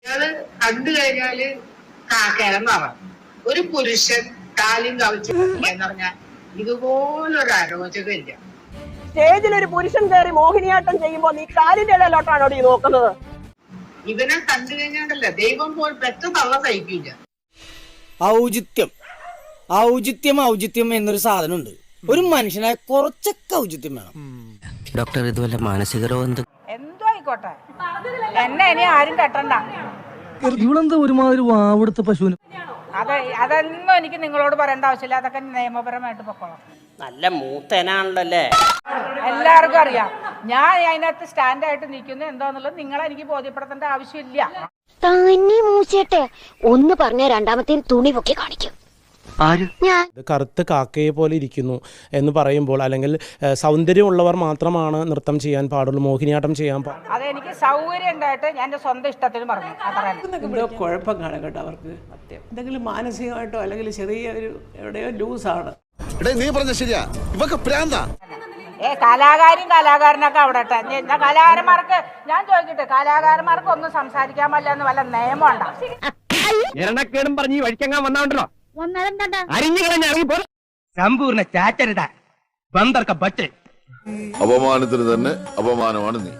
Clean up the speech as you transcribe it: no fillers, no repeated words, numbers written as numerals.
ഇയാള് കണ്ടു കഴിഞ്ഞാല് കിടന്നവൻ ഒരു പുരുഷൻ കാലും കവിച്ചു എന്ന് പറഞ്ഞാൽ ഇതുപോലൊരു അരോചകമില്ല. സ്റ്റേജിൽ ഒരു പുരുഷൻ കയറി മോഹിനിയാട്ടം ചെയ്യുമ്പോ നീ കാലിന്റെ ഇടയിലോട്ടാണോ നീ നോക്കുന്നത്? ഇവനെ കണ്ടു കഴിഞ്ഞാണ്ടല്ല ദൈവം പോൽ പെറ്റ തള്ള സഹിക്കില്ല. ഔചിത്യം ഔചിത്യം ഔചിത്യം എന്നൊരു സാധനമുണ്ട്. ഒരു മനുഷ്യനായ കുറച്ചൊക്കെ ഔചിത്യം വേണം. ഡോക്ടർ ഇതുവല്ല മാനസിക രോഗം എന്തോ ആയിക്കോട്ടെ, എന്നെ ഇനി ആരും കെട്ടണ്ട. ഇവളെന്താ ഒരുമാതിരി വാവെടുത്ത പശുവിന്? അതൊന്നും എനിക്ക് നിങ്ങളോട് പറയേണ്ട ആവശ്യമില്ല. അതൊക്കെ നിയമപരമായിട്ട് പൊക്കോളാം. നല്ല മൂത്തനാണല്ലേ. എല്ലാവർക്കും അറിയാം ഞാൻ അതിനകത്ത് സ്റ്റാൻഡായിട്ട് നിൽക്കുന്നു എന്താന്നുള്ളത് നിങ്ങളെ എനിക്ക് ബോധ്യപ്പെടുത്തേണ്ട ആവശ്യമില്ല. തന്നെ മൂച്ചേട്ടെ ഒന്ന് പറഞ്ഞ രണ്ടാമത്തെ തുണി പൊക്കി കാണിക്കും. കറുത്ത കാക്കയെ പോലെ ഇരിക്കുന്നു എന്ന് പറയുമ്പോൾ, അല്ലെങ്കിൽ സൗന്ദര്യമുള്ളവർ മാത്രമാണ് നൃത്തം ചെയ്യാൻ പാടുള്ളൂ, മോഹിനിയാട്ടം ചെയ്യാൻ പാടുള്ളൂ. അതെനിക്ക് സൗകര്യം ഉണ്ടായിട്ട് ഞാൻ എൻ്റെ സ്വന്തം ഇഷ്ടത്തിന് പറഞ്ഞു. എന്തോ കുഴപ്പം കാണും കേട്ടോ അവർക്ക്. എന്തെങ്കിലും മാനസികമായിട്ടോ അല്ലെങ്കിൽ ചെറിയൊരു എവിടെയോ ലൂസാണ്. നീ പറഞ്ഞ ശരിയാ, ഇവക്ക് പ്രാന്താ. കലാകാരനൊക്കെ അവിടെ കലാകാരന്മാർക്ക് ഞാൻ ചോദിക്കട്ടെ, കലാകാരന്മാർക്ക് ഒന്നും സംസാരിക്കാൻ പറ്റില്ല എന്ന് വല്ല നിയമമുണ്ടോ? എരണക്കേടും പറഞ്ഞ് വഴിക്കങ്ങാൻ വന്നോണ്ടല്ലോ അപമാനത്തിന് തന്നെ അപമാനമാണ് നീ.